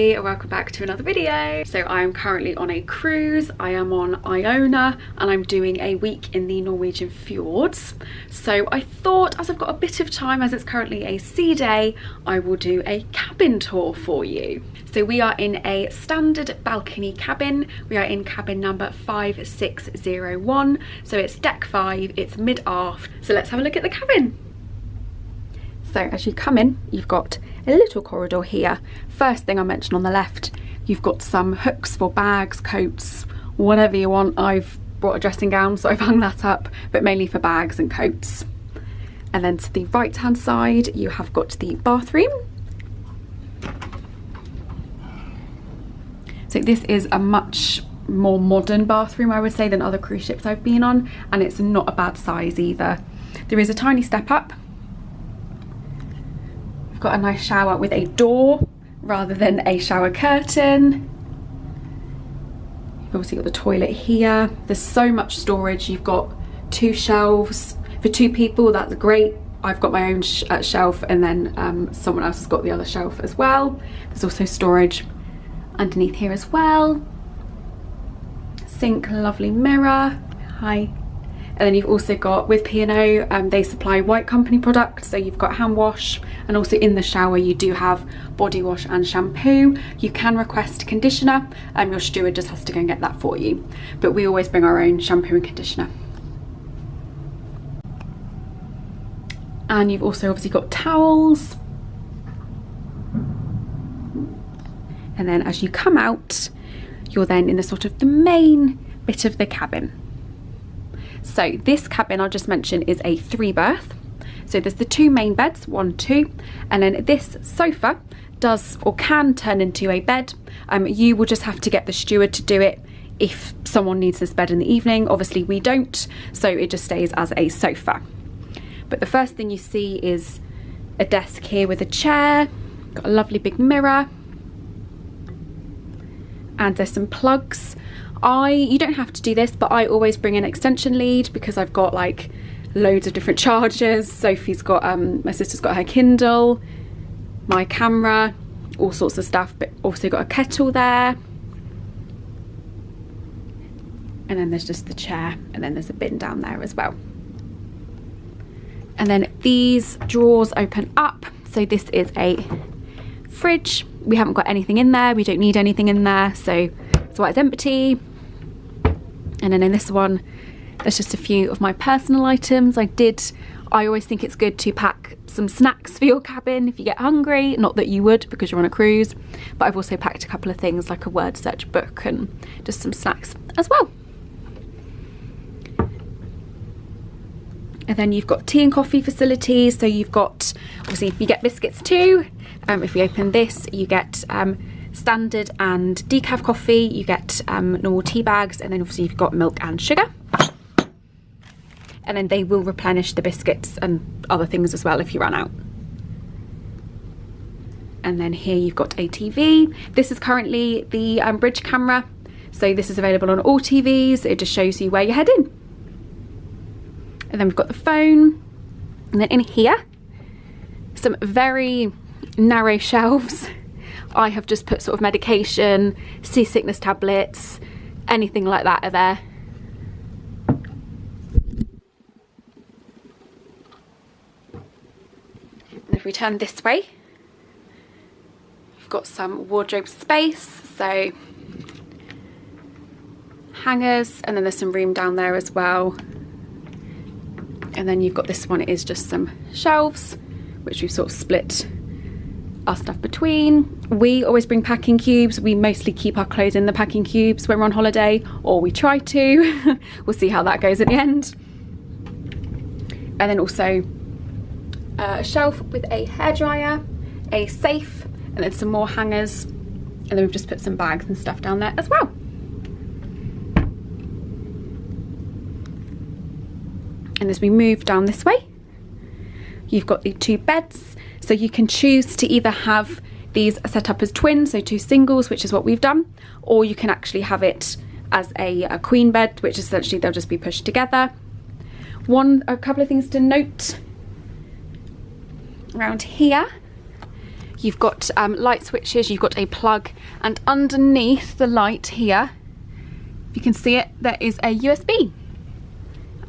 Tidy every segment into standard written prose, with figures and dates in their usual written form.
everybody and welcome back to another video. So I am currently on a cruise. I am on Iona and I'm doing a week in the Norwegian fjords. So I thought, as I've got a bit of time, as it's currently a sea day, I will do a cabin tour for you. So we are in a standard balcony cabin. We are in cabin number 5601. So it's deck 5, it's mid-aft. So let's have a look at the cabin. So as you come in, you've got a little corridor here. First thing I mentioned on the left, you've got some hooks for bags, coats, whatever you want. I've brought a dressing gown, so I've hung that up, but mainly for bags and coats. And then to the right hand side, you have got the bathroom. So this is a much more modern bathroom, I would say, than other cruise ships I've been on, and it's not a bad size either. There is a tiny step up. You've got a nice shower with a door rather than a shower curtain. You've obviously got the toilet here. There's so much storage. You've got 2 shelves. For 2 people, that's great. I've got my own shelf, and then someone else has got the other shelf as well. There's also storage underneath here as well. Sink, lovely mirror. Hi. And then you've also got, with P&O, they supply White Company products, so you've got hand wash, and also in the shower you do have body wash and shampoo. You can request conditioner, your steward just has to go and get that for you, but we always bring our own shampoo and conditioner. And you've also obviously got towels. And then as you come out, you're then in the sort of the main bit of the cabin. So this cabin, I'll just mention, is a 3-berth. So there's the 2 main beds, 1, 2, and then this sofa does or can turn into a bed. You will just have to get the steward to do it if someone needs this bed in the evening. Obviously we don't, so it just stays as a sofa. But the first thing you see is a desk here with a chair, got a lovely big mirror, and there's some plugs. You don't have to do this, but I always bring an extension lead because I've got like loads of different chargers. Sophie's got, my sister's got her Kindle, my camera, all sorts of stuff, but also got a kettle there. And then there's just the chair, and then there's a bin down there as well. And then these drawers open up. So this is a fridge. We haven't got anything in there. We don't need anything in there. So that's why it's empty. And then in this one, there's just a few of my personal items. I always think it's good to pack some snacks for your cabin if you get hungry. Not that you would because you're on a cruise, but I've also packed a couple of things like a word search book and just some snacks as well. And then you've got tea and coffee facilities. So you've got, obviously you get biscuits too. If we open this, you get standard and decaf coffee, you get normal tea bags, and then obviously you've got milk and sugar. And then they will replenish the biscuits and other things as well if you run out. And then here you've got a TV. This is currently the bridge camera. So this is available on all TVs. It just shows you where you're heading. And then we've got the phone. And then in here, some very narrow shelves. I have just put sort of medication, seasickness tablets, anything like that are there. And if we turn this way, we've got some wardrobe space, so hangers, and then there's some room down there as well. And then you've got this one, it is just some shelves, which we've sort of split our stuff between. We always bring packing cubes. We mostly keep our clothes in the packing cubes when we're on holiday, or we try to. We'll see how that goes at the end. And then also a shelf with a hairdryer, a safe, and then some more hangers. And then we've just put some bags and stuff down there as well. And as we move down this way, you've got the 2 beds. So you can choose to either have these set up as twins, so 2 singles, which is what we've done, or you can actually have it as a queen bed, which essentially they'll just be pushed together. A couple of things to note around here. You've got light switches, you've got a plug, and underneath the light here, if you can see it, there is a USB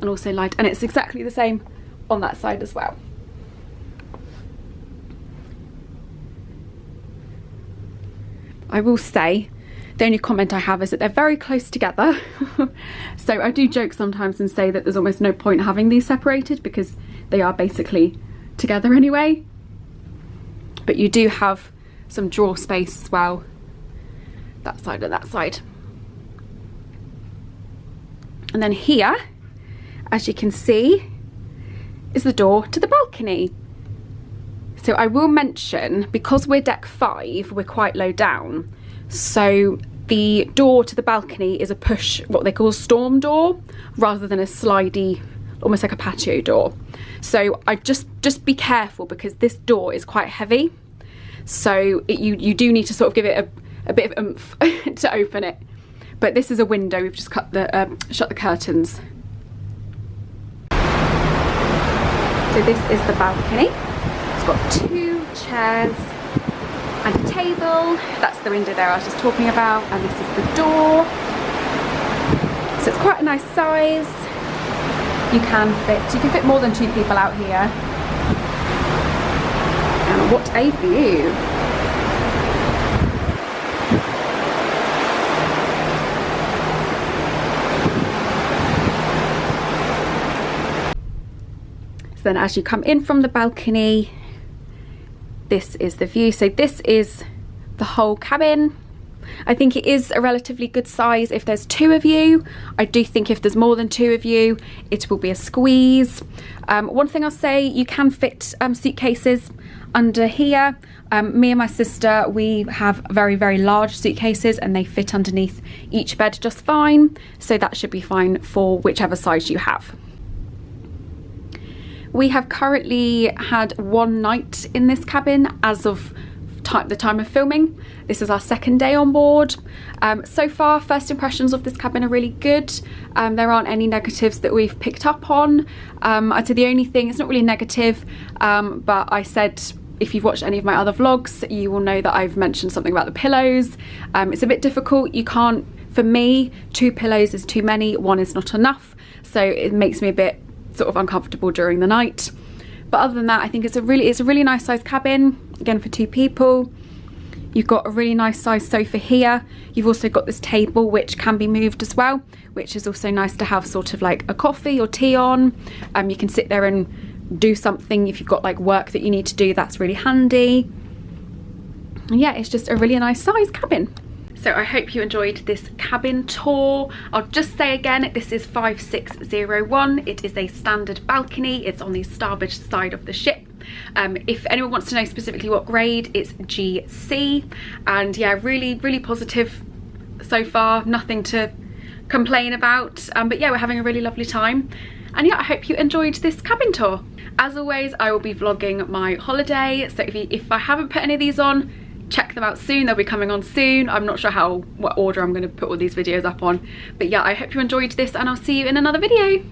and also light, and it's exactly the same on that side as well. I will say, the only comment I have is that they're very close together. So I do joke sometimes and say that there's almost no point having these separated because they are basically together anyway. But you do have some drawer space as well, that side and that side. And then here, as you can see, is the door to the balcony. So I will mention, because we're deck 5, we're quite low down. So the door to the balcony is a push, what they call storm door, rather than a slidey, almost like a patio door. So I just be careful because this door is quite heavy. So you do need to sort of give it a bit of oomph to open it. But this is a window, we've just shut the curtains. So this is the balcony. It's got 2 chairs and a table. That's the window there I was just talking about, and this is the door. So it's quite a nice size. You can fit more than 2 people out here. And what a view. So then as you come in from the balcony, this is the view. So this is the whole cabin. I think it is a relatively good size if there's 2 of you. I do think if there's more than 2 of you, it will be a squeeze. One thing I'll say, you can fit suitcases under here. Me and my sister, we have very, very large suitcases and they fit underneath each bed just fine. So that should be fine for whichever size you have. We have currently had 1 night in this cabin as of the time of filming. This is our 2nd day on board. So far, first impressions of this cabin are really good. There aren't any negatives that we've picked up on. I'd say the only thing, it's not really negative, but I said, if you've watched any of my other vlogs, you will know that I've mentioned something about the pillows. It's a bit difficult. You can't, for me, 2 pillows is too many, 1 is not enough. So it makes me a bit sort of uncomfortable during the night. But other than that, I think it's a really nice sized cabin, again for 2 people. You've got a really nice sized sofa here. You've also got this table which can be moved as well, which is also nice to have sort of like a coffee or tea on. You can sit there and do something if you've got like work that you need to do. That's really handy. And yeah, it's just a really nice sized cabin. So I hope you enjoyed this cabin tour. I'll just say again, this is 5601. It is a standard balcony. It's on the starboard side of the ship. If anyone wants to know specifically what grade, it's GC. And yeah, really, really positive so far. Nothing to complain about. But yeah, we're having a really lovely time. And yeah, I hope you enjoyed this cabin tour. As always, I will be vlogging my holiday. So if I haven't put any of these on, check them out soon. They'll be coming on soon. I'm not sure what order I'm going to put all these videos up on, but yeah, I hope you enjoyed this and I'll see you in another video.